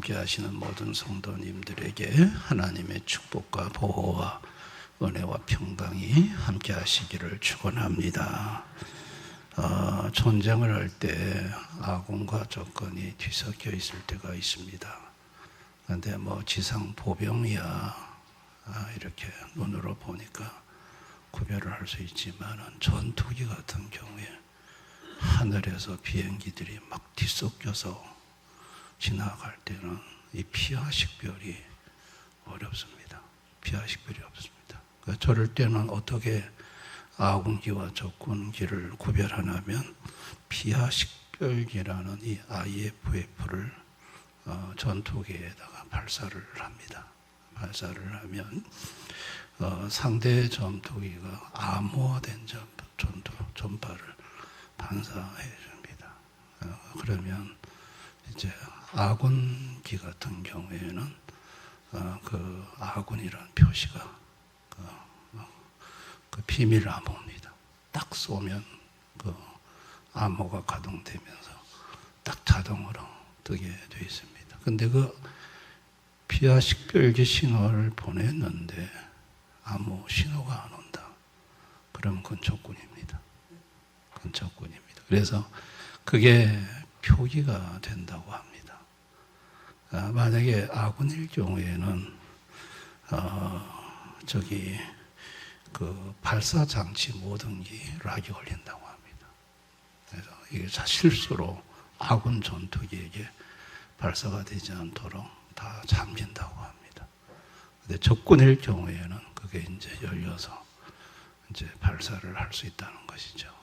함께 하시는 모든 성도님들에게 하나님의 축복과 보호와 은혜와 평강이 함께 하시기를 축원합니다. 전쟁을 할 때 아군과 적군이 뒤섞여 있을 때가 있습니다. 그런데 지상 보병이야 이렇게 눈으로 보니까 구별을 할 수 있지만 전투기 같은 경우에 하늘에서 비행기들이 막 뒤섞여서 지나갈 때는 이 피와 식별이 어렵습니다. 피와 식별이 없습니다. 그러니까 저럴 때는 어떻게 아군기와 적군기를 구별하냐면 피와 식별기라는 이 IFF를 전투기에다가 발사를 합니다. 발사를 하면 상대 전투기가 암호화된 전파를 반사해 줍니다. 그러면 이제 아군기 같은 경우에는 그 아군이라는 표시가 그 비밀 암호입니다. 딱 쏘면 그 암호가 가동되면서 딱 자동으로 뜨게 되어 있습니다. 근데 그 피와 식별기 신호를 보냈는데 아무 신호가 안 온다. 그러면 그건 적군입니다. 그건 적군입니다. 그래서 그게 표기가 된다고 합니다. 만약에 아군일 경우에는 그 발사 장치 모든 게 락이 걸린다고 합니다. 그래서 이게 실수로 아군 전투기에게 발사가 되지 않도록 다 잠긴다고 합니다. 근데 적군일 경우에는 그게 이제 열려서 이제 발사를 할 수 있다는 것이죠.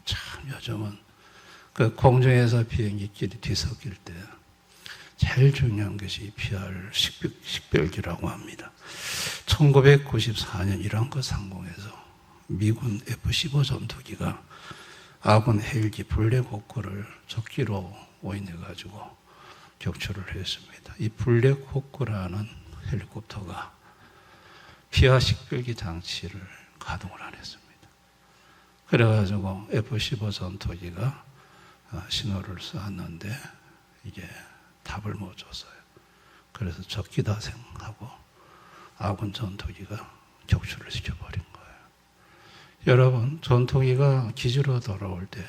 참 요즘은 그 공중에서 비행기끼리 뒤섞일 때 제일 중요한 것이 PR 식별기라고 합니다. 1994년 이란크 상공에서 미군 F-15 전투기가 아군 헬기 블랙호크를 적기로 오인해가지고 격추를 했습니다. 이 블랙호크라는 헬리콥터가 피와 식별기 장치를 가동을 안 했습니다. 그래가지고 F-15 전투기가 신호를 쐈는데 이게 답을 못 줬어요. 그래서 적기다 생각하고 아군 전투기가 격추를 시켜버린 거예요. 여러분, 전투기가 기지로 돌아올 때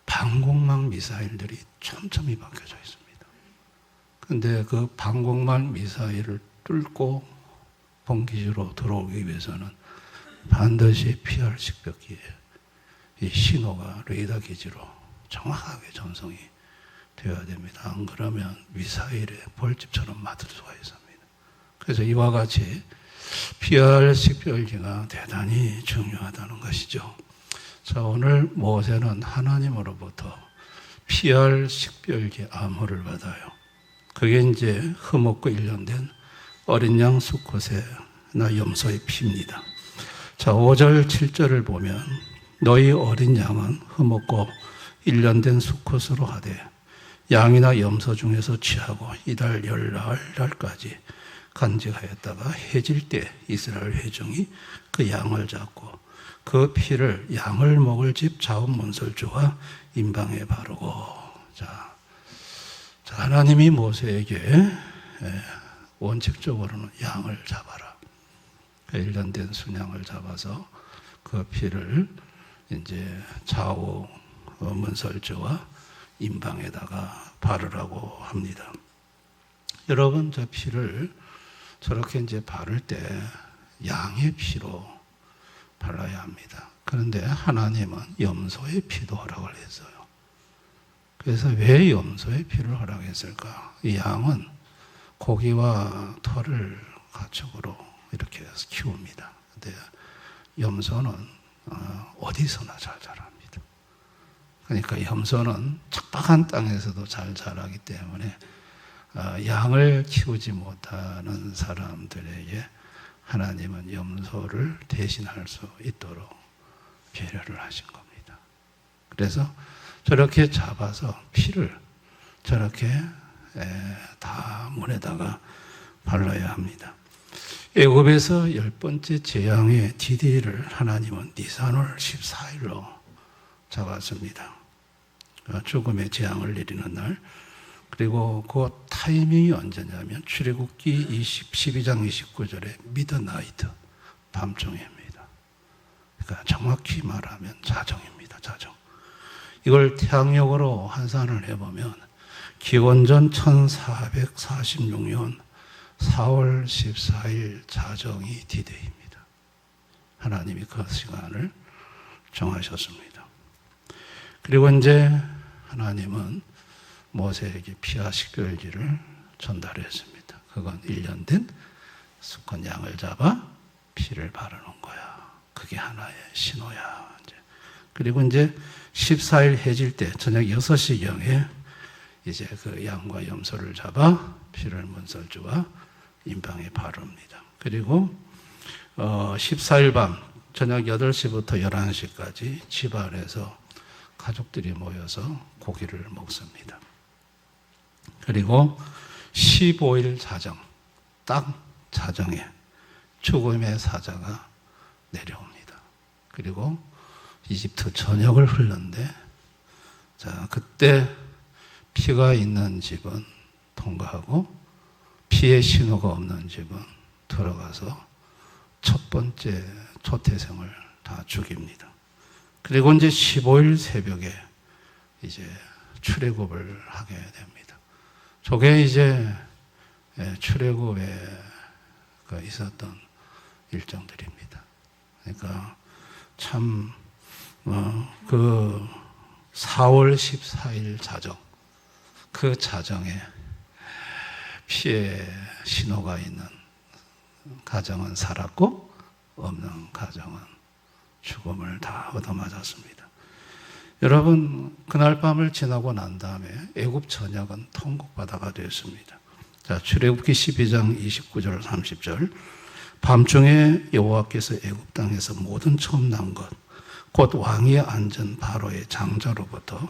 방공망 미사일들이 촘촘히 박혀져 있습니다. 근데 그 방공망 미사일을 뚫고 본기지로 들어오기 위해서는 반드시 PR 식별기에 이 신호가 레이더 기지로 정확하게 전송이 되어야 됩니다. 안 그러면 미사일에 벌집처럼 맞을 수가 있습니다. 그래서 이와 같이 PR 식별기가 대단히 중요하다는 것이죠. 자, 오늘 모세는 하나님으로부터 PR 식별기 암호를 받아요. 그게 이제 흠없고 일련된 어린 양 수컷이나 염소의 피입니다. 자, 5절, 7절을 보면 너희 어린 양은 흠없고 일련된 수컷으로 하되 양이나 염소 중에서 취하고 이달 열날까지 간직하였다가 해질 때 이스라엘 회중이 그 양을 잡고 그 피를 양을 먹을 집 자원문설주와 임방에 바르고. 자, 하나님이 모세에게 원칙적으로는 양을 잡아라. 일련된 순양을 잡아서 그 피를 이제 좌우 문설주와 임방에다가 바르라고 합니다. 여러분, 저 피를 저렇게 이제 바를 때 양의 피로 발라야 합니다. 그런데 하나님은 염소의 피도 허락을 했어요. 그래서 왜 염소의 피를 허락했을까? 이 양은 고기와 털을 가축으로 이렇게 해서 키웁니다. 근데 염소는 어디서나 잘 자랍니다. 그러니까 염소는 척박한 땅에서도 잘 자라기 때문에 양을 키우지 못하는 사람들에게 하나님은 염소를 대신할 수 있도록 배려를 하신 겁니다. 그래서 저렇게 잡아서 피를 저렇게 다 문에다가 발라야 합니다. 애굽에서 10번째 재앙의 디데이를 하나님은 니산월 14일로 잡았습니다. 죽음의 재앙을 내리는 날, 그리고 그 타이밍이 언제냐면 출애굽기 12장 29절에 미드나이트, 밤중입니다. 그러니까 정확히 말하면 자정입니다. 자정. 이걸 태양력으로 환산을 해보면 기원전 1446년 4월 14일 자정이 디데이입니다. 하나님이 그 시간을 정하셨습니다. 그리고 이제 하나님은 모세에게 피와 식별지를 전달했습니다. 그건 1년 된 수컷 양을 잡아 피를 바르는 거야. 그게 하나의 신호야. 그리고 이제 14일 해질 때 저녁 6시경에 이제 그 양과 염소를 잡아 피를 문설주와 임방에 바릅니다. 그리고 14일 밤 저녁 8시부터 11시까지 집 안에서 가족들이 모여서 고기를 먹습니다. 그리고 15일 자정, 딱 자정에 죽음의 사자가 내려옵니다. 그리고 이집트 전역을 흘렀는데, 자, 그때 피가 있는 집은 통과하고 피의 신호가 없는 집은 들어가서 첫 번째 초태생을 다 죽입니다. 그리고 이제 15일 새벽에 이제 출애굽을 하게 됩니다. 저게 이제 출애굽에 있었던 일정들입니다. 그러니까 참 그 4월 14일 자정, 그 자정에 피의 신호가 있는 가정은 살았고 없는 가정은 죽음을 다 얻어맞았습니다. 여러분, 그날 밤을 지나고 난 다음에 애굽 전역은 통곡바다가 되었습니다. 자, 출애굽기 12장 29절 30절. 밤중에 여호와께서 애굽 땅에서 모든 처음 난 것, 곧 왕위에 앉은 바로의 장자로부터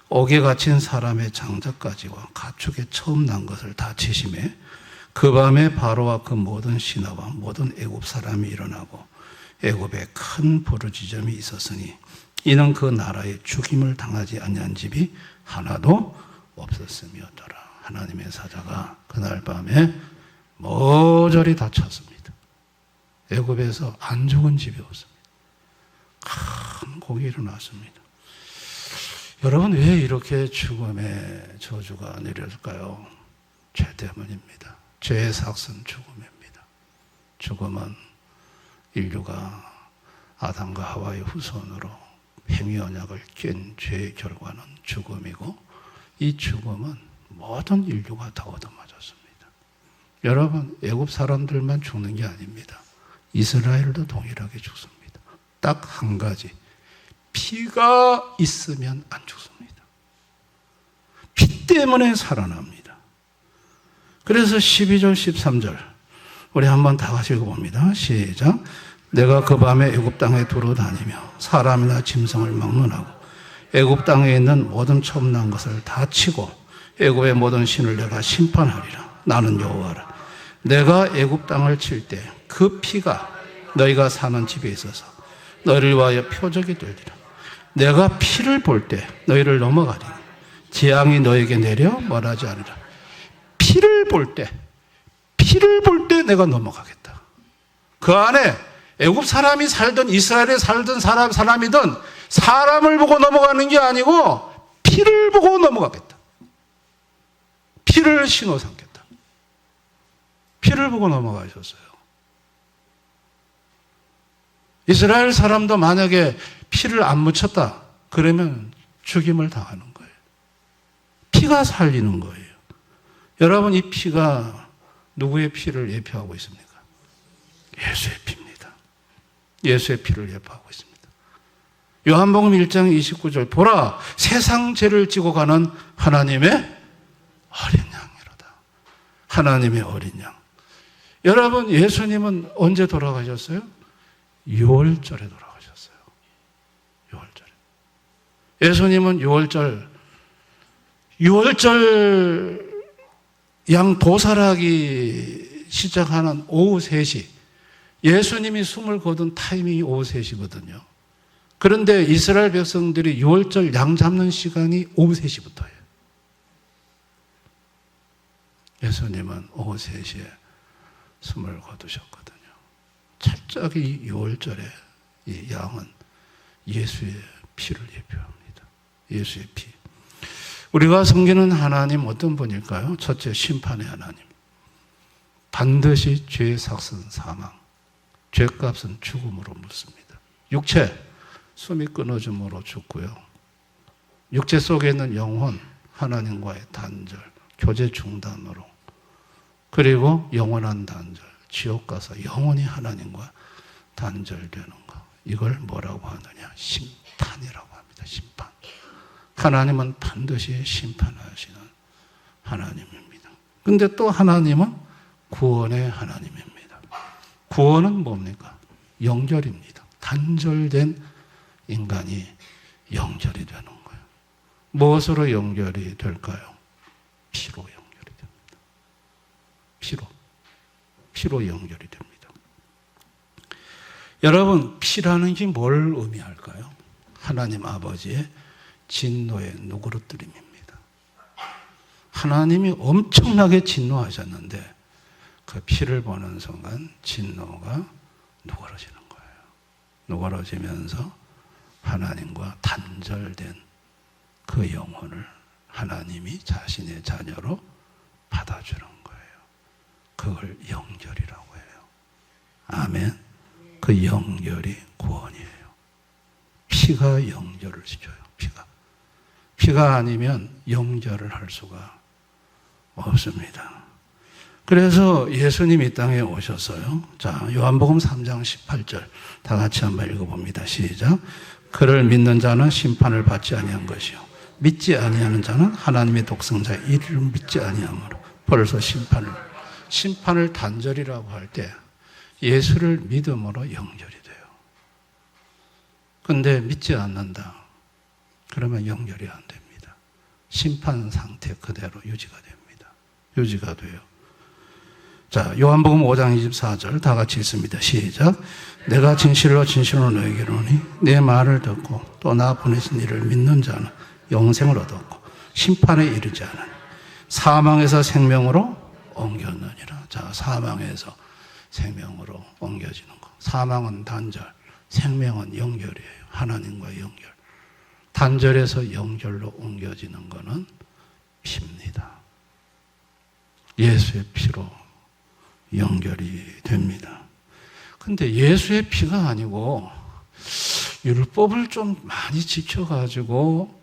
옥에 갇힌 사람의 장자까지와 가축의 처음 난 것을 다 치심해 그 밤에 바로와 그 모든 신하와 모든 애굽 사람이 일어나고 애굽에 큰 부르짖음이 있었으니 이는 그 나라에 죽임을 당하지 아니한 집이 하나도 없었음이었더라. 하나님의 사자가 그날 밤에 모조리 다쳤습니다. 애굽에서 안 죽은 집이 없습니다. 큰 곡이 일어났습니다. 여러분, 왜 이렇게 죽음의 저주가 내려질까요? 죄 때문입니다. 죄의 삭은 죽음입니다. 죽음은 인류가 아담과 하와의 후손으로 행위 언약을 깬 죄의 결과는 죽음이고, 이 죽음은 모든 인류가 다 얻어맞았습니다. 여러분, 애굽 사람들만 죽는 게 아닙니다. 이스라엘도 동일하게 죽습니다. 딱 한 가지, 피가 있으면 안 죽습니다. 피 때문에 살아납니다. 그래서 12절 13절 우리 한번 다 같이 읽어봅니다. 시작. 내가 그 밤에 애굽 땅에 두루 다니며 사람이나 짐승을 막론하고 애굽 땅에 있는 모든 처음 난 것을 다 치고 애굽의 모든 신을 내가 심판하리라. 나는 여호와라. 내가 애굽 땅을 칠 때 그 피가 너희가 사는 집에 있어서 너희를 위하여 표적이 되리라. 내가 피를 볼 때 너희를 넘어가리니 재앙이 너에게 내려 멀하지 않으라. 피를 볼 때 내가 넘어가겠다. 그 안에 애굽 사람이 살든 이스라엘에 살든 사람이든 사람을 보고 넘어가는 게 아니고 피를 보고 넘어가겠다. 피를 신호 삼겠다. 피를 보고 넘어가셨어요. 이스라엘 사람도 만약에 피를 안 묻혔다 그러면 죽임을 당하는 거예요. 피가 살리는 거예요. 여러분, 이 피가 누구의 피를 예표하고 있습니까? 예수의 피입니다. 예수의 피를 예표하고 있습니다. 요한복음 1장 29절 보라, 세상 죄를 지고 가는 하나님의 어린 양이로다. 하나님의 어린 양. 여러분, 예수님은 언제 돌아가셨어요? 6월절에 돌아가셨어요. 6월절에. 예수님은 6월절 양 도살하기 시작하는 오후 3시, 예수님이 숨을 거둔 타이밍이 오후 3시거든요. 그런데 이스라엘 백성들이 6월절 양 잡는 시간이 오후 3시부터예요. 예수님은 오후 3시에 숨을 거두셨거든요. 철저히 6월절에 이 양은 예수의 피를 예표합니다. 예수의 피. 우리가 섬기는 하나님 어떤 분일까요? 첫째, 심판의 하나님. 반드시 죄의 삭은 사망, 죄값은 죽음으로 묻습니다. 육체, 숨이 끊어짐으로 죽고요. 육체 속에 있는 영혼, 하나님과의 단절, 교제 중단으로, 그리고 영원한 단절, 지옥 가서 영원히 하나님과 단절되는 것. 이걸 뭐라고 하느냐? 심판이라고 합니다. 심판. 하나님은 반드시 심판하시는 하나님입니다. 근데 또 하나님은 구원의 하나님입니다. 구원은 뭡니까? 영절입니다. 단절된 인간이 영절이 되는 거예요. 무엇으로 영절이 될까요? 피로 영절이 됩니다. 피로 영절이 됩니다. 여러분, 피라는 게 뭘 의미할까요? 하나님 아버지의 진노의 누그러뜨림입니다. 하나님이 엄청나게 진노하셨는데 그 피를 보는 순간 진노가 누그러지는 거예요. 누그러지면서 하나님과 단절된 그 영혼을 하나님이 자신의 자녀로 받아주는 거예요. 그걸 영절이라고 해요. 아멘. 그 영절이 구원이에요. 피가 영절을 시켜요. 피가 아니면 영절을 할 수가 없습니다. 그래서 예수님이 이 땅에 오셨어요. 자, 요한복음 3장 18절 다 같이 한번 읽어봅니다. 시작. 그를 믿는 자는 심판을 받지 아니한 것이요 믿지 아니하는 자는 하나님의 독생자의 이름을 믿지 아니하므로 벌써 심판을 단절이라고 할 때 예수를 믿음으로 영절이 돼요. 근데 믿지 않는다. 그러면 영절이 안 됩니다. 심판 상태 그대로 유지가 됩니다. 유지가 돼요. 자, 요한복음 5장 24절 다 같이 읽습니다. 시작. 내가 진실로 너에게 이르노니 내 말을 듣고 또 나 보내신 이를 믿는 자는 영생을 얻었고 심판에 이르지 않은 사망에서 생명으로 옮겼느니라. 자, 사망에서 생명으로 옮겨지는 것. 사망은 단절, 생명은 영절이에요. 하나님과 영절. 단절에서 영절로 옮겨지는 것은 피입니다. 예수의 피로 영결이 됩니다. 근데 예수의 피가 아니고 율법을 좀 많이 지켜가지고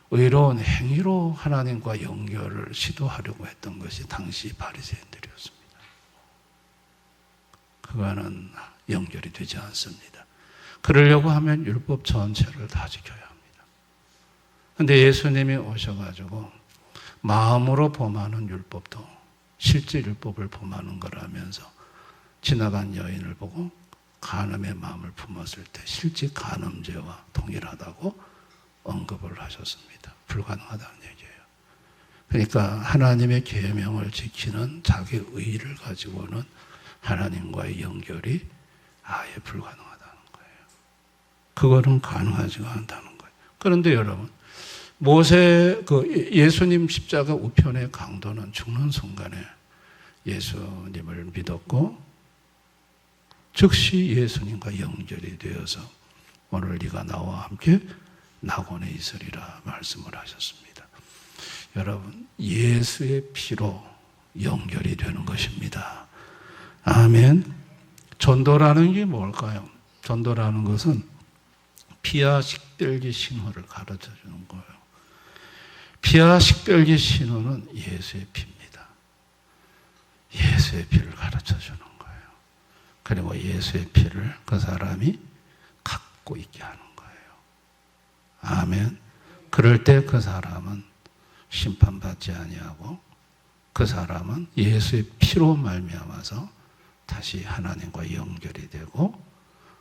의로운 행위로 하나님과 연결을 시도하려고 했던 것이 당시 바리새인들이었습니다. 그거는 연결이 되지 않습니다. 그러려고 하면 율법 전체를 다 지켜야 합니다. 그런데 예수님이 오셔가지고 마음으로 범하는 율법도 실제 율법을 범하는 거라면서 지나간 여인을 보고 간음의 마음을 품었을 때 실제 간음죄와 동일하다고 언급을 하셨습니다. 불가능하다는 얘기예요. 그러니까 하나님의 계명을 지키는 자기 의의를 가지고는 하나님과의 연결이 아예 불가능하다는 거예요. 그거는 가능하지가 않다는 거예요. 그런데 여러분, 예수님 십자가 우편의 강도는 죽는 순간에 예수님을 믿었고 즉시 예수님과 연결이 되어서 오늘 네가 나와 함께 낙원에 있으리라 말씀을 하셨습니다. 여러분, 예수의 피로 연결이 되는 것입니다. 아멘. 전도라는 게 뭘까요? 전도라는 것은 피와 식별기 신호를 가르쳐 주는 거예요. 피와 식별기 신호는 예수의 피입니다. 예수의 피를 가르쳐 주는 거예요. 그리고 예수의 피를 그 사람이 갖고 있게 하는 거예요. 아멘. 그럴 때 그 사람은 심판받지 아니하고 그 사람은 예수의 피로 말미암아서 다시 하나님과 연결이 되고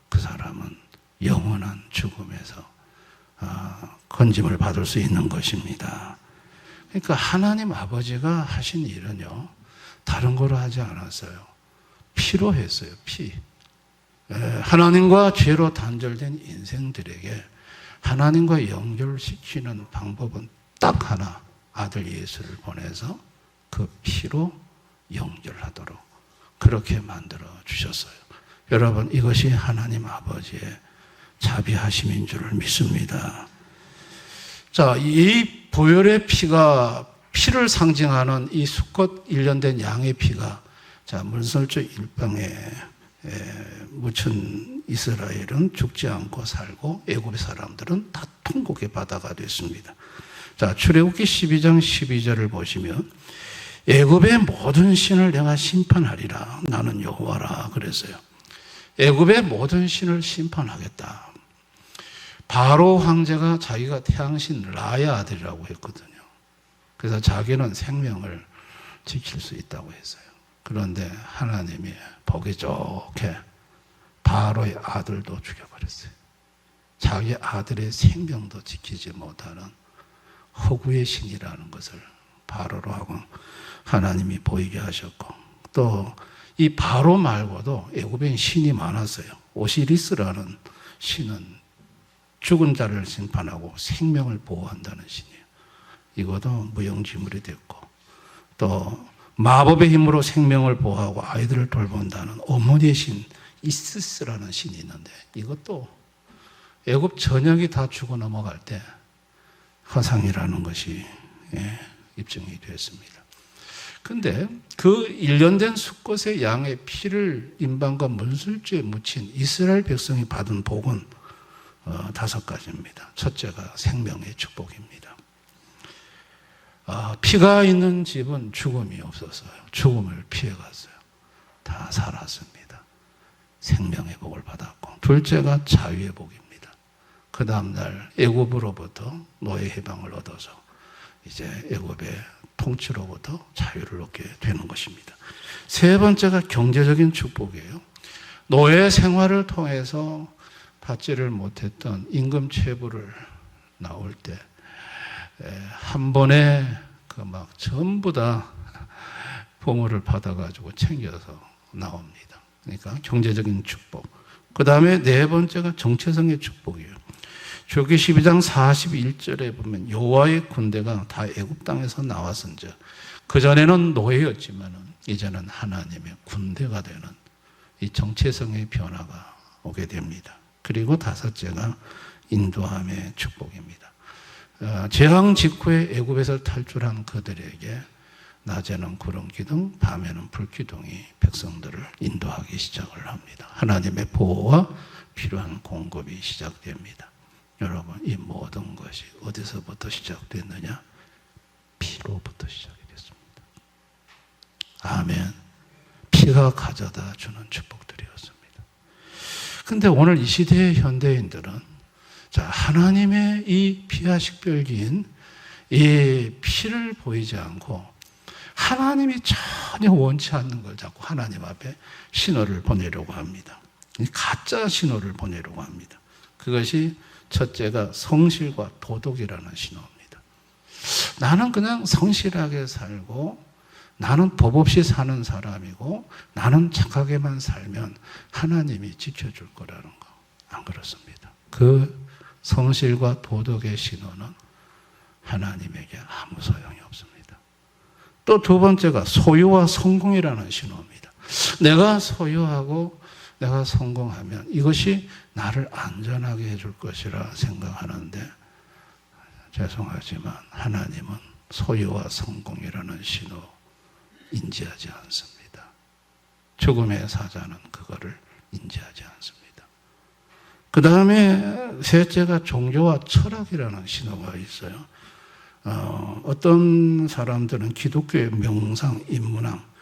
그 사람은 영원한 죽음에서 건짐을 받을 수 있는 것입니다. 그러니까 하나님 아버지가 하신 일은요, 다른 거로 하지 않았어요. 피로 했어요. 피. 하나님과 죄로 단절된 인생들에게 하나님과 연결시키는 방법은 딱 하나, 아들 예수를 보내서 그 피로 영절하도록 그렇게 만들어 주셨어요. 여러분, 이것이 하나님 아버지의 자비하심인 줄을 믿습니다. 자, 이 보혈의 피를 상징하는 이 수컷 1년 된 양의 피가 문설주 일방에 묻힌 이스라엘은 죽지 않고 살고 애굽의 사람들은 다 통곡의 바다가 됐습니다. 자, 출애굽기 12장 12절을 보시면 애굽의 모든 신을 내가 심판하리라. 나는 여호와라 그랬어요. 애굽의 모든 신을 심판하겠다. 바로 황제가 자기가 태양신 라의 아들이라고 했거든요. 그래서 자기는 생명을 지킬 수 있다고 했어요. 그런데 하나님이 보기 좋게 바로의 아들도 죽여버렸어요. 자기 아들의 생명도 지키지 못하는 허구의 신이라는 것을 바로로 하고 하나님이 보이게 하셨고, 또 이 바로 말고도 애굽엔 신이 많았어요. 오시리스라는 신은 죽은 자를 심판하고 생명을 보호한다는 신이에요. 이것도 무용지물이 됐고, 또 마법의 힘으로 생명을 보호하고 아이들을 돌본다는 어머니의 신 이시스라는 신이 있는데, 이것도 애굽 전역이 다 죽어 넘어갈 때 화상이라는 것이 입증이 되었습니다. 근데 그 1년 된 수컷의 양의 피를 인방과 문술주에 묻힌 이스라엘 백성이 받은 복은 5가지입니다. 첫째가 생명의 축복입니다. 피가 있는 집은 죽음이 없었어요. 죽음을 피해갔어요. 다 살았습니다. 생명의 복을 받았고, 둘째가 자유의 복입니다. 그 다음날 애굽으로부터 노예 해방을 얻어서 이제 애굽의 통치로부터 자유를 얻게 되는 것입니다. 세 번째가 경제적인 축복이에요. 노예 생활을 통해서 받지를 못했던 임금 체불을 나올 때 한 번에 전부 다 보물을 받아가지고 챙겨서 나옵니다. 그러니까 경제적인 축복. 그 다음에 네 번째가 정체성의 축복이에요. 출애굽기 12장 41절에 보면 여호와의 군대가 다 애굽 땅에서 나왔은즉, 그전에는 노예였지만 이제는 하나님의 군대가 되는 이 정체성의 변화가 오게 됩니다. 그리고 다섯째가 인도함의 축복입니다. 재앙 직후에 애굽에서 탈출한 그들에게 낮에는 구름 기둥, 밤에는 불 기둥이 백성들을 인도하기 시작을 합니다. 하나님의 보호와 필요한 공급이 시작됩니다. 여러분, 이 모든 것이 어디서부터 시작됐느냐? 피로부터 시작이 됐습니다. 아멘. 피가 가져다 주는 축복들이었습니다. 근데 오늘 이 시대의 현대인들은 하나님의 이 피와 식별기인 이 피를 보이지 않고 하나님이 전혀 원치 않는 걸 자꾸 하나님 앞에 신호를 보내려고 합니다. 가짜 신호를 보내려고 합니다. 그것이 첫째가 성실과 도덕이라는 신호입니다. 나는 그냥 성실하게 살고, 나는 법 없이 사는 사람이고, 나는 착하게만 살면 하나님이 지켜줄 거라는 거. 안 그렇습니다. 그 성실과 도덕의 신호는 하나님에게 아무 소용이 없습니다. 또 두 번째가 소유와 성공이라는 신호입니다. 내가 소유하고 내가 성공하면 이것이 나를 안전하게 해줄 것이라 생각하는데, 죄송하지만 하나님은 소유와 성공이라는 신호 인지하지 않습니다. 죽음의 사자는 그거를 인지하지 않습니다. 그 다음에 셋째가 종교와 철학이라는 신호가 있어요. 어떤 사람들은 기독교의 명상, 인문학,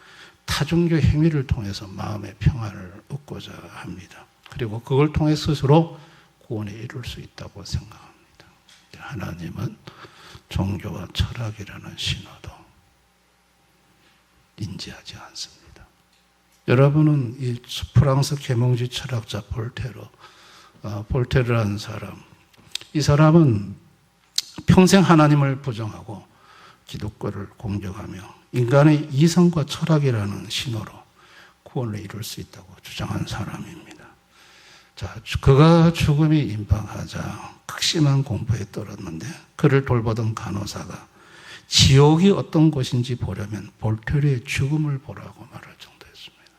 타종교 행위를 통해서 마음의 평안을 얻고자 합니다. 그리고 그걸 통해 스스로 구원에 이룰 수 있다고 생각합니다. 하나님은 종교와 철학이라는 신호도 인지하지 않습니다. 여러분은 이 프랑스 계몽주의 철학자 볼테르라는 사람, 이 사람은 평생 하나님을 부정하고 기독교를 공격하며 인간의 이성과 철학이라는 신호로 구원을 이룰 수 있다고 주장한 사람입니다. 그가 죽음이 임박하자 극심한 공포에 떨었는데, 그를 돌보던 간호사가 지옥이 어떤 곳인지 보려면 볼테르의 죽음을 보라고 말할 정도였습니다.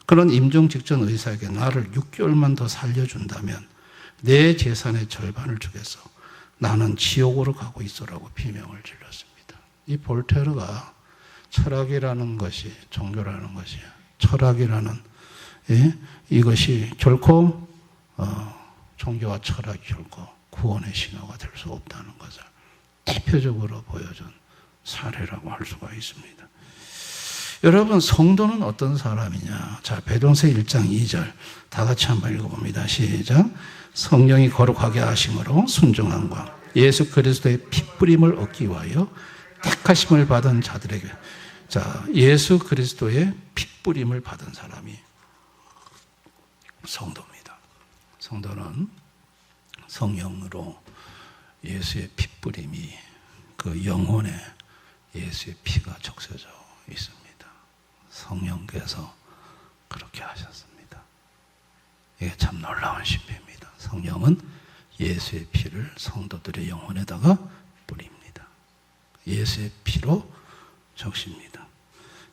그런 임종 직전 의사에게 나를 6개월만 더 살려준다면 내 재산의 절반을 주겠어. 나는 지옥으로 가고 있어라고 비명을 질렀습니다. 이 볼테르가 철학이라는 것이, 종교라는 것이, 철학이라는 이것이 결코 종교와 철학이 결코 구원의 신호가 될 수 없다는 것을 대표적으로 보여준 사례라고 할 수가 있습니다. 여러분, 성도는 어떤 사람이냐? 자, 베드로서 1장 2절 다 같이 한번 읽어봅니다. 시작. 성령이 거룩하게 하심으로 순종함과 예수 그리스도의 핏뿌림을 얻기 위하여 택하심을 받은 자들에게, 자, 예수 그리스도의 핏뿌림을 받은 사람이 성도입니다. 성도는 성령으로 예수의 핏뿌림이 그 영혼에 예수의 피가 적셔져 있습니다. 성령께서 그렇게 하셨습니다. 이게 참 놀라운 신비입니다. 성령은 예수의 피를 성도들의 영혼에다가 뿌립니다. 예수의 피로 적십니다.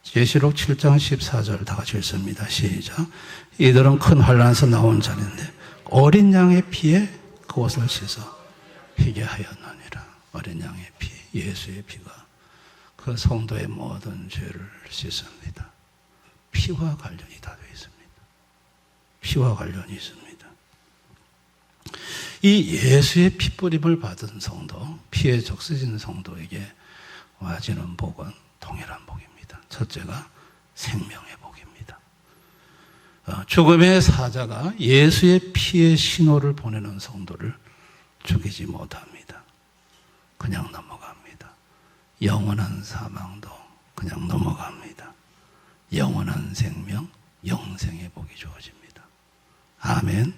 계시록 7장 14절 다 같이 읽습니다. 시작. 이들은 큰 환난에서 나온 자인데 어린 양의 피에 그것을 씻어 피게 하였느니라. 어린 양의 피, 예수의 피가 그 성도의 모든 죄를 씻습니다. 피와 관련이 다 되어 있습니다. 피와 관련이 있습니다. 이 예수의 핏뿌림을 받은 성도, 피에 적셔진 성도에게 와지는 복은 동일한 복입니다. 첫째가 생명의 복입니다. 죽음의 사자가 예수의 피의 신호를 보내는 성도를 죽이지 못합니다. 그냥 넘어갑니다. 영원한 사망도 그냥 넘어갑니다. 영원한 생명, 영생의 복이 주어집니다. 아멘.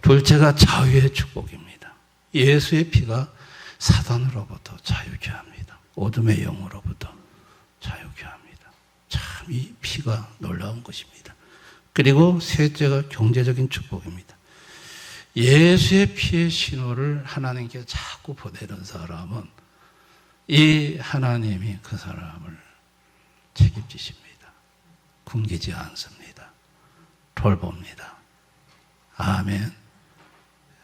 둘째가 자유의 축복입니다. 예수의 피가 사단으로부터 자유케 합니다. 어둠의 영으로부터 자유케 합니다. 참 이 피가 놀라운 것입니다. 그리고 셋째가 경제적인 축복입니다. 예수의 피의 신호를 하나님께 자꾸 보내는 사람은 이 하나님이 그 사람을 책임지십니다. 굶기지 않습니다. 돌봅니다. 아멘.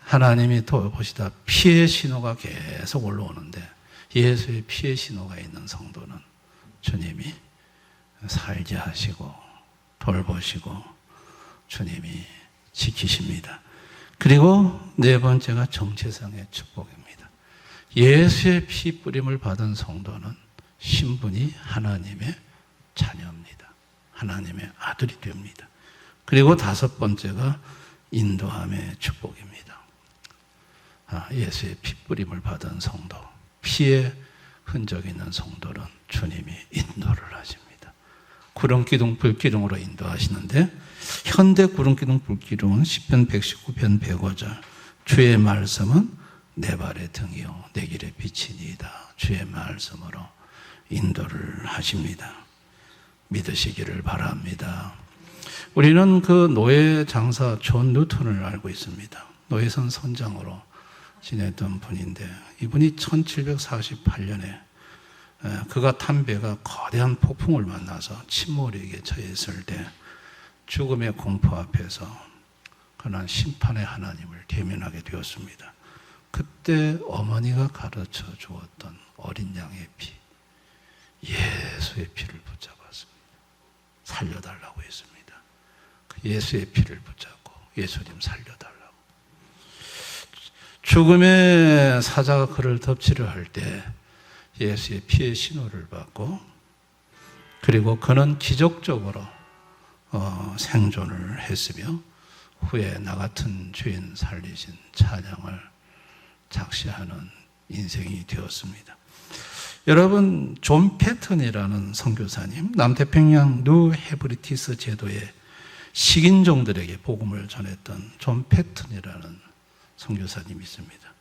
하나님이 돌보시다 피의 신호가 계속 올라오는데 예수의 피의 신호가 있는 성도는 주님이 살게 하시고 돌보시고 주님이 지키십니다. 그리고 네 번째가 정체성의 축복입니다. 예수의 피 뿌림을 받은 성도는 신분이 하나님의 자녀입니다. 하나님의 아들이 됩니다. 그리고 다섯 번째가 인도함의 축복입니다. 예수의 피 뿌림을 받은 성도, 피의 흔적 있는 성도는 주님이 인도를 하십니다. 구름기둥, 불기둥으로 인도하시는데 현대 구름기둥, 불기둥은 시편 119편 105절 주의 말씀은 내 발의 등이요 내 길의 빛이니이다. 주의 말씀으로 인도를 하십니다. 믿으시기를 바랍니다. 우리는 그 노예 장사 존 뉴턴을 알고 있습니다. 노예선 선장으로 지냈던 분인데 이분이 1748년에 그가 탄 배가 거대한 폭풍을 만나서 침몰에게 처했을 때 죽음의 공포 앞에서 그는 심판의 하나님을 대면하게 되었습니다. 그때 어머니가 가르쳐 주었던 어린 양의 피, 예수의 피를 붙잡았습니다. 살려달라고 했습니다. 그 예수의 피를 붙잡고 예수님 살려달라고. 죽음의 사자가 그를 덮치려 할 때 예수의 피의 신호를 받고 그리고 그는 기적적으로 생존을 했으며 후에 나 같은 죄인 살리신 찬양을 작시하는 인생이 되었습니다. 여러분, 존 패턴이라는 선교사님, 남태평양 뉴 헤브리티스 제도의 식인종들에게 복음을 전했던 존 패턴이라는 선교사님이 있습니다.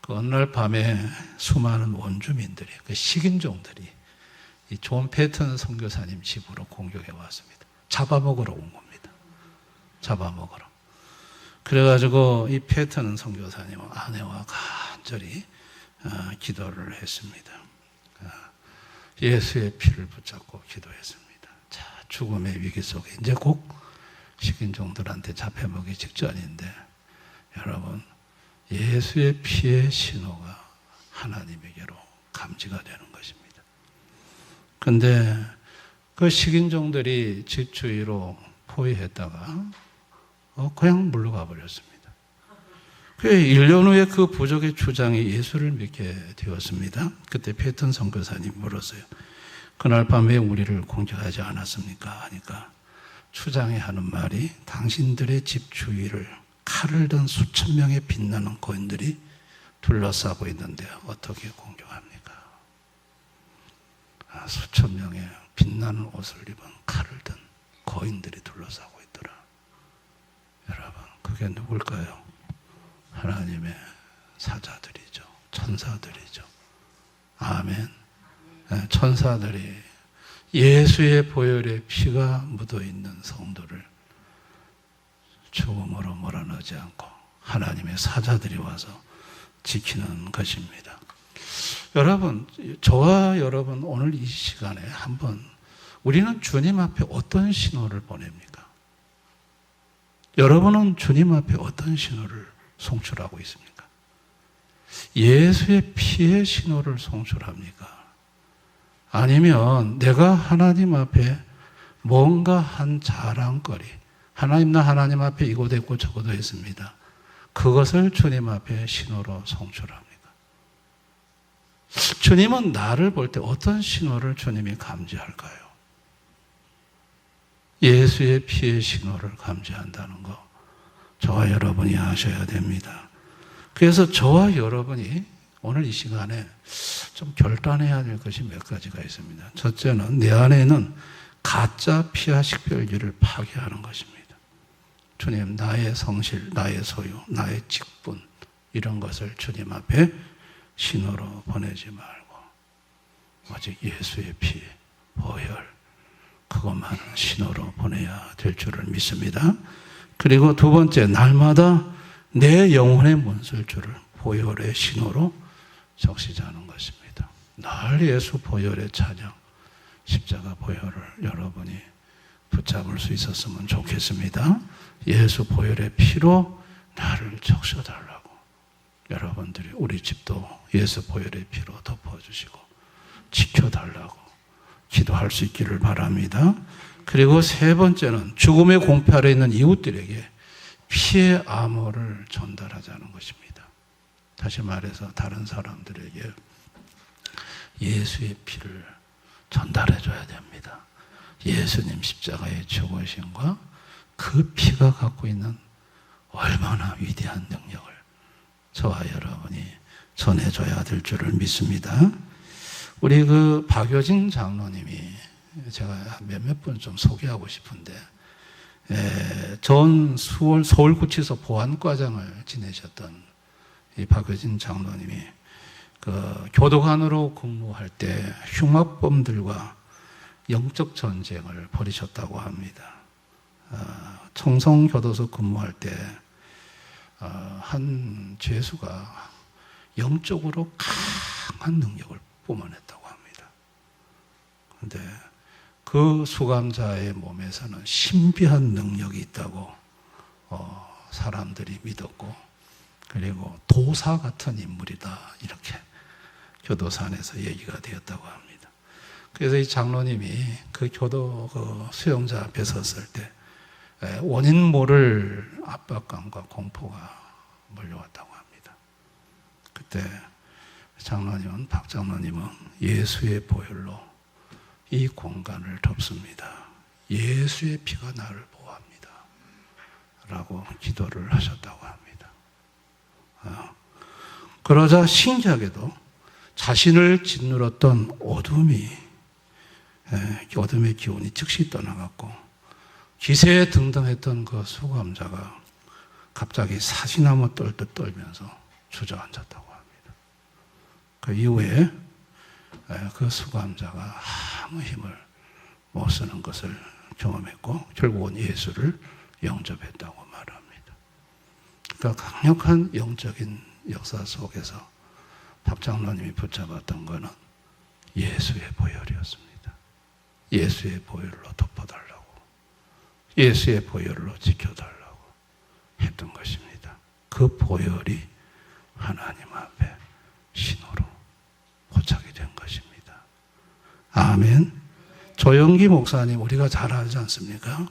그 어느 날 밤에 수많은 원주민들이, 그 식인종들이 이 존 패턴 선교사님 집으로 공격해 왔습니다. 잡아먹으러 온 겁니다. 잡아먹으러. 그래가지고 이 패턴 선교사님은 아내와 간절히 기도를 했습니다. 예수의 피를 붙잡고 기도했습니다. 자, 죽음의 위기 속에 이제 곧 식인종들한테 잡혀먹기 직전인데 여러분, 예수의 피의 신호가 하나님에게로 감지가 되는 것입니다. 근데 그 식인종들이 집 주위로 포위했다가 그냥 물러가 버렸습니다. 1년 후에 그 부족의 주장이 예수를 믿게 되었습니다. 그때 페이턴 선교사님이 물었어요. 그날 밤에 우리를 공격하지 않았습니까? 하니까 추장이 하는 말이 당신들의 집 주위를 칼을 든 수천 명의 빛나는 거인들이 둘러싸고 있는데 어떻게 공격합니까? 수천 명의 빛나는 옷을 입은 칼을 든 거인들이 둘러싸고 있더라. 여러분, 그게 누굴까요? 하나님의 사자들이죠. 천사들이죠. 아멘. 천사들이 예수의 보혈의 피가 묻어있는 성도를 죽음으로 몰아넣지 않고 하나님의 사자들이 와서 지키는 것입니다. 여러분, 저와 여러분 오늘 이 시간에 한번 우리는 주님 앞에 어떤 신호를 보냅니까? 여러분은 주님 앞에 어떤 신호를 송출하고 있습니까? 예수의 피의 신호를 송출합니까? 아니면 내가 하나님 앞에 뭔가 한 자랑거리, 나 하나님 앞에 이것도 했고 저것도 했습니다. 그것을 주님 앞에 신호로 송출합니까? 주님은 나를 볼 때 어떤 신호를 주님이 감지할까요? 예수의 피의 신호를 감지한다는 거 저와 여러분이 아셔야 됩니다. 그래서 저와 여러분이 오늘 이 시간에 좀 결단해야 될 것이 몇 가지가 있습니다. 첫째는 내 안에는 가짜 피와 식별주의를 파괴하는 것입니다. 주님, 나의 성실, 나의 소유, 나의 직분 이런 것을 주님 앞에 신호로 보내지 말고 오직 예수의 피, 보혈 그것만 신호로 보내야 될 줄을 믿습니다. 그리고 두 번째, 날마다 내 영혼의 문설주를 보혈의 신호로 적시자는 것입니다. 날 예수 보혈의 찬양, 십자가 보혈을 여러분이 붙잡을 수 있었으면 좋겠습니다. 예수 보혈의 피로 나를 적셔달라고 여러분들이 우리 집도 예수 보혈의 피로 덮어주시고 지켜달라고 기도할 수 있기를 바랍니다. 그리고 세 번째는 죽음의 공포 아래 있는 이웃들에게 피의 암호를 전달하자는 것입니다. 다시 말해서 다른 사람들에게 예수의 피를 전달해줘야 됩니다. 예수님 십자가의 죽으심과 그 피가 갖고 있는 얼마나 위대한 능력을 저와 여러분이 전해줘야 될 줄을 믿습니다. 우리 그 박효진 장로님이 제가 몇몇 분 좀 소개하고 싶은데 전 서울구치소 보안과장을 지내셨던 이 박효진 장로님이 그 교도관으로 근무할 때 흉악범들과 영적 전쟁을 벌이셨다고 합니다. 청송교도소 근무할 때 한 죄수가 영적으로 강한 능력을 뿜어냈다고 합니다. 그런데 그 수감자의 몸에서는 신비한 능력이 있다고 사람들이 믿었고, 그리고 도사 같은 인물이다 이렇게 교도소 안에서 얘기가 되었다고 합니다. 그래서 이 장로님이 그 수용자 앞에 섰을 때 원인 모를 압박감과 공포가 몰려왔다고 합니다. 그때 박 장로님은 예수의 보혈로 이 공간을 덮습니다. 예수의 피가 나를 보호합니다. 라고 기도를 하셨다고 합니다. 그러자 신기하게도 자신을 짓눌렀던 어둠의 기운이 즉시 떠나갔고, 기세에 등등했던 그 수감자가 갑자기 사시나무 떨듯 떨면서 주저앉았다고 합니다. 그 이후에 그 수감자가 아무 힘을 못 쓰는 것을 경험했고 결국은 예수를 영접했다고 말합니다. 그러니까 강력한 영적인 역사 속에서 박 장로님이 붙잡았던 것은 예수의 보혈이었습니다. 예수의 보혈로 덮어달라고, 예수의 보혈로 지켜달라고 했던 것입니다. 그 보혈이 하나님 앞에 신호로 포착이 된 것입니다. 아멘. 조영기 목사님 우리가 잘 알지 않습니까?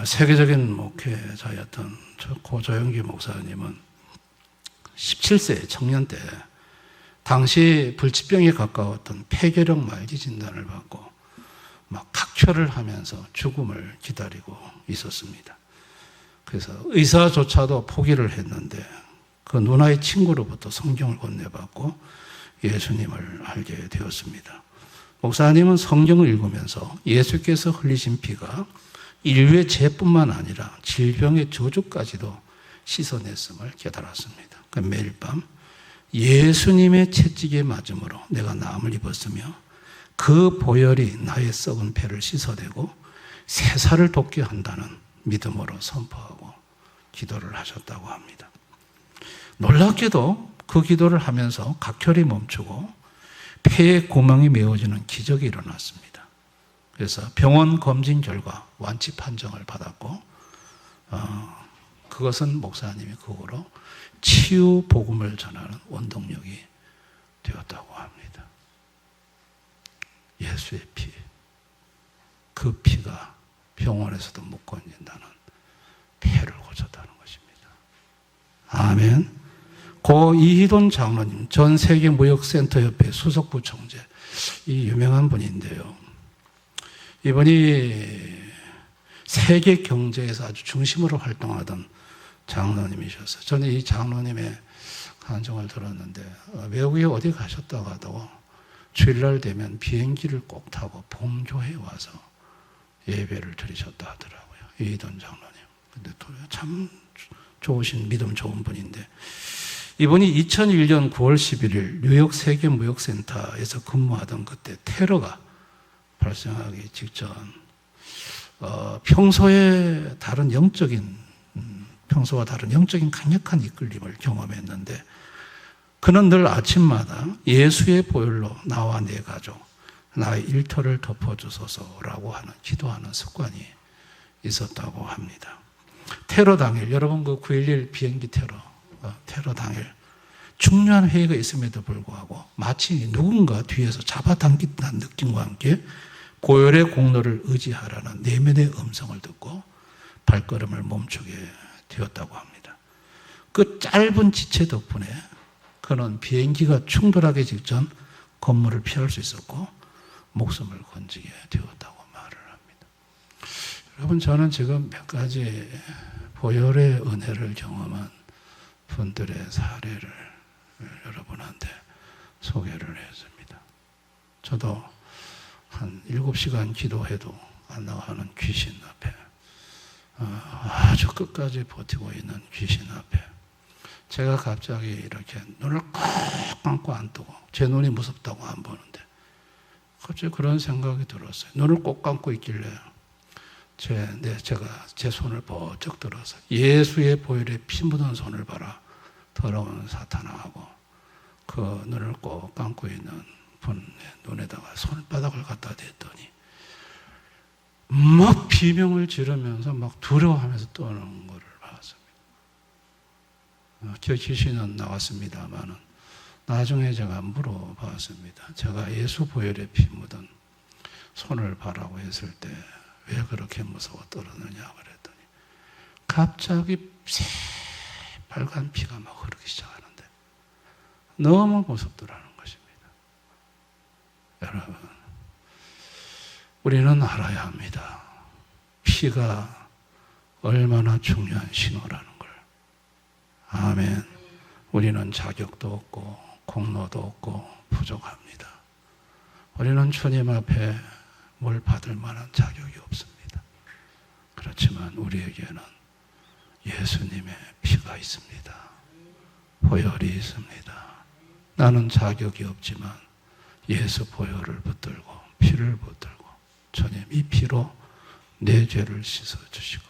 세계적인 목회자였던 고 조영기 목사님은 17세 청년 때 당시 불치병에 가까웠던 폐결핵 말기 진단을 받고 막 각혈을 하면서 죽음을 기다리고 있었습니다. 그래서 의사조차도 포기를 했는데 그 누나의 친구로부터 성경을 건네받고 예수님을 알게 되었습니다. 목사님은 성경을 읽으면서 예수께서 흘리신 피가 인류의 죄뿐만 아니라 질병의 저주까지도 씻어냈음을 깨달았습니다. 매일 밤 예수님의 채찍에 맞음으로 내가 나음을 입었으며 그 보혈이 나의 썩은 배를 씻어내고 새살을 돋게 한다는 믿음으로 선포하고 기도를 하셨다고 합니다. 놀랍게도 그 기도를 하면서 각혈이 멈추고 폐의 구멍이 메워지는 기적이 일어났습니다. 그래서 병원 검진 결과 완치 판정을 받았고 그것은 목사님이 그 후로 치유 복음을 전하는 원동력이 되었다고 합니다. 예수의 피, 그 피가 병원에서도 못 건진다는 폐를 고쳤다는 것입니다. 아멘. 고 이희돈 장로님, 전 세계 무역센터협회 수석부총재, 이 유명한 분인데요. 이분이 세계 경제에서 아주 중심으로 활동하던 장로님이셨어요. 저는 이 장로님의 간증을 들었는데 외국에 어디 가셨다고 하다가 주일날 되면 비행기를 꼭 타고 봉교에 와서 예배를 드리셨다 하더라고요. 이희돈 장로님. 근데 참 좋으신, 믿음 좋은 분인데 이분이 2001년 9월 11일 뉴욕 세계무역센터에서 근무하던 그때 테러가 발생하기 직전 평소와 다른 영적인 강력한 이끌림을 경험했는데 그는 늘 아침마다 예수의 보혈로 나와 내 가족, 나의 일터를 덮어주소서라고 하는 기도하는 습관이 있었다고 합니다. 테러 당일, 여러분 그 9.11 비행기 테러 당일 중요한 회의가 있음에도 불구하고 마치 누군가 뒤에서 잡아당긴다는 느낌과 함께 고열의 공로를 의지하라는 내면의 음성을 듣고 발걸음을 멈추게 되었다고 합니다. 그 짧은 지체 덕분에 그는 비행기가 충돌하기 직전 건물을 피할 수 있었고 목숨을 건지게 되었다고 말을 합니다. 여러분, 저는 지금 몇 가지 보혈의 은혜를 경험한 분들의 사례를 여러분한테 소개를 했습니다. 저도 한 7시간 기도해도 안 나가는 귀신 앞에, 아주 끝까지 버티고 있는 귀신 앞에 제가 갑자기 이렇게 눈을 꼭 감고 안 뜨고, 제 눈이 무섭다고 안 보는데 갑자기 그런 생각이 들었어요. 눈을 꼭 감고 있길래 제가 제 손을 번쩍 들어서 예수의 보혈에 피 묻은 손을 봐라, 더러운 사탄아 하고 그 눈을 꼭 감고 있는 분의 눈에다가 손바닥을 갖다 댔더니 막 비명을 지르면서 막 두려워하면서 떠오르는 것을 봤습니다. 저 귀신은 나왔습니다만은 나중에 제가 물어봤습니다. 제가 예수 보혈에 피 묻은 손을 봐라고 했을 때 왜 그렇게 무서워 떨었느냐 그랬더니 갑자기 새빨간 피가 막 흐르기 시작하는데 너무 무섭더라는 것입니다. 여러분, 우리는 알아야 합니다. 피가 얼마나 중요한 신호라는 걸. 아멘. 우리는 자격도 없고 공로도 없고 부족합니다. 우리는 주님 앞에 뭘 받을 만한 자격이 없습니다. 그렇지만 우리에게는 예수님의 피가 있습니다. 보혈이 있습니다. 나는 자격이 없지만 예수 보혈을 붙들고 피를 붙들고 주님 이 피로 내 죄를 씻어주시고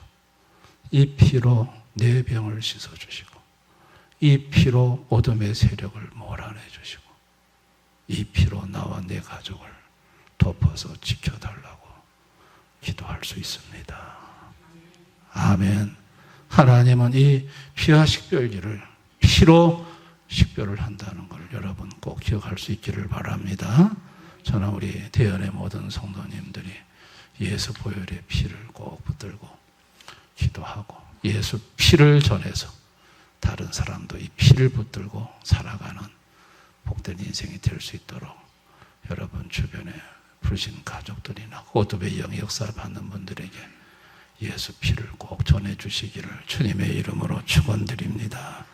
이 피로 내 병을 씻어주시고 이 피로 어둠의 세력을 몰아내주시고 이 피로 나와 내 가족을 덮어서 지켜달라고 기도할 수 있습니다. 아멘. 하나님은 이 피와 식별기를 피로 식별을 한다는 걸 여러분 꼭 기억할 수 있기를 바랍니다. 저는 우리 대연의 모든 성도님들이 예수 보혈의 피를 꼭 붙들고 기도하고 예수 피를 전해서 다른 사람도 이 피를 붙들고 살아가는 복된 인생이 될 수 있도록 여러분 주변에 불신 가족들이나 호흡의 영의 역사를 받는 분들에게 예수 피를 꼭 전해주시기를 주님의 이름으로 축원드립니다.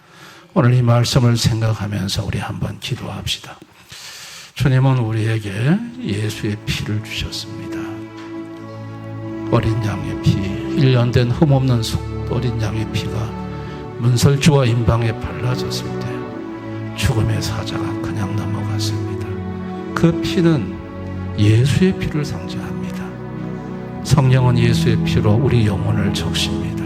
오늘 이 말씀을 생각하면서 우리 한번 기도합시다. 주님은 우리에게 예수의 피를 주셨습니다. 어린 양의 피, 1년 된 흠없는 어린 양의 피가 문설주와 임방에 발라졌을 때 죽음의 사자가 그냥 넘어갔습니다. 그 피는 예수의 피를 상징합니다. 성령은 예수의 피로 우리 영혼을 적십니다.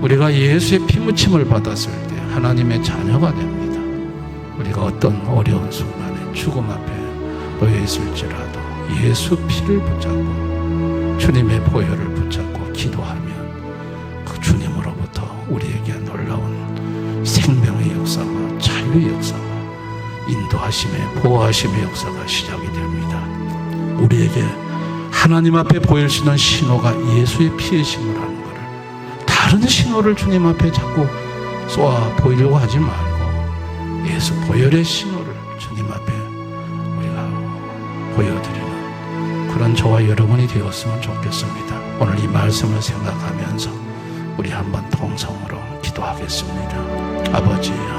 우리가 예수의 피 묻힘을 받았을 때 하나님의 자녀가 됩니다. 우리가 어떤 어려운 순간에 죽음 앞에 놓여 있을지라도 예수 피를 붙잡고 주님의 보혈을 붙잡고 기도하면 그 주님으로부터 우리에게 놀라운 생명의 역사와 자유의 역사와 인도하심의 보호하심의 역사가 시작이 됩니다. 우리에게 하나님 앞에 보일 수 있는 신호가 예수의 피의 신호라는 것을, 다른 신호를 주님 앞에 자꾸 쏘아 보이려고 하지 말고 예수 보혈의 신호를 주님 앞에 우리가 보여드리는 그런 저와 여러분이 되었으면 좋겠습니다. 오늘 이 말씀을 생각하면서 우리 한번 통성으로 기도하겠습니다. 아버지 하나님,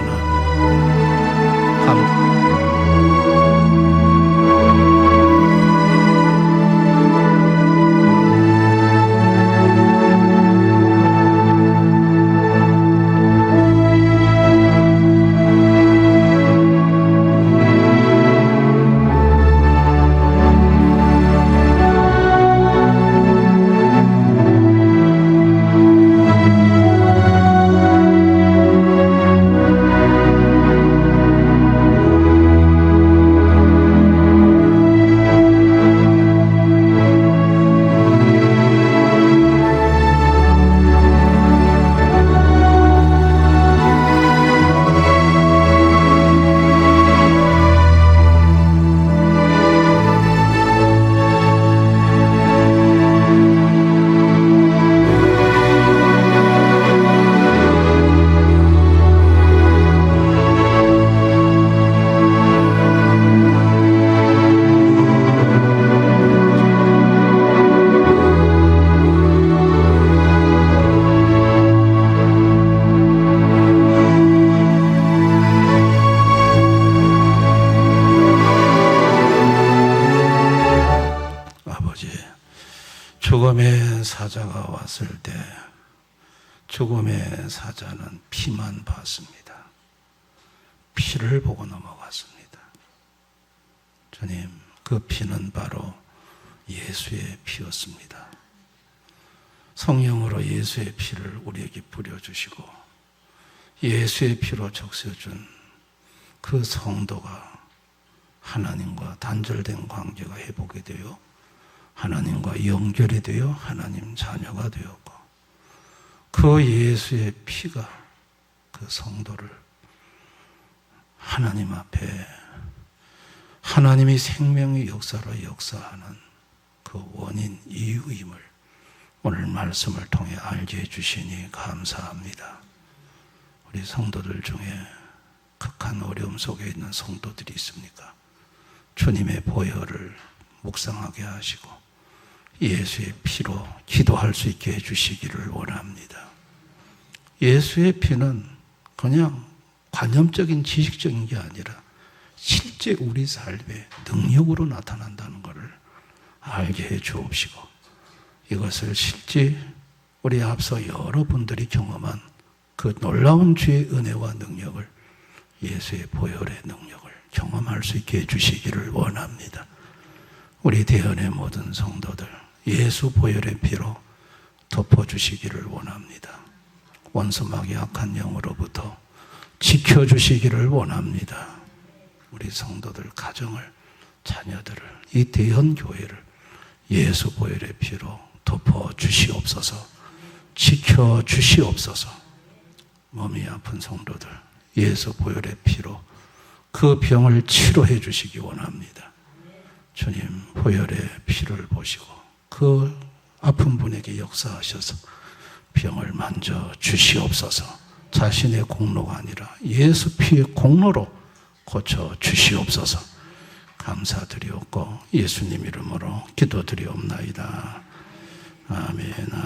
죽음의 사자가 왔을 때 죽음의 사자는 피만 봤습니다. 피를 보고 넘어갔습니다. 주님, 그 피는 바로 예수의 피였습니다. 성령으로 예수의 피를 우리에게 뿌려주시고 예수의 피로 적셔준 그 성도가 하나님과 단절된 관계가 회복이 되어 하나님과 연결이 되어 하나님 자녀가 되었고, 그 예수의 피가 그 성도를 하나님 앞에 하나님이 생명의 역사로 역사하는 그 원인 이유임을 오늘 말씀을 통해 알게 해주시니 감사합니다. 우리 성도들 중에 극한 어려움 속에 있는 성도들이 있습니까? 주님의 보혈을 묵상하게 하시고 예수의 피로 기도할 수 있게 해주시기를 원합니다. 예수의 피는 그냥 관념적인 지식적인 게 아니라 실제 우리 삶의 능력으로 나타난다는 것을 알게 해 주옵시고, 이것을 실제 우리 앞서 여러분들이 경험한 그 놀라운 주의 은혜와 능력을, 예수의 보혈의 능력을 경험할 수 있게 해주시기를 원합니다. 우리 대연의 모든 성도들 예수 보혈의 피로 덮어주시기를 원합니다. 원수마귀 악한 영으로부터 지켜주시기를 원합니다. 우리 성도들 가정을, 자녀들을, 이 대현교회를 예수 보혈의 피로 덮어 주시옵소서. 지켜 주시옵소서. 몸이 아픈 성도들 예수 보혈의 피로 그 병을 치료해 주시기 원합니다. 주님, 보혈의 피를 보시고 그 아픈 분에게 역사하셔서 병을 만져 주시옵소서. 자신의 공로가 아니라 예수 피의 공로로 고쳐 주시옵소서. 감사드리옵고 예수님 이름으로 기도드리옵나이다. 아멘.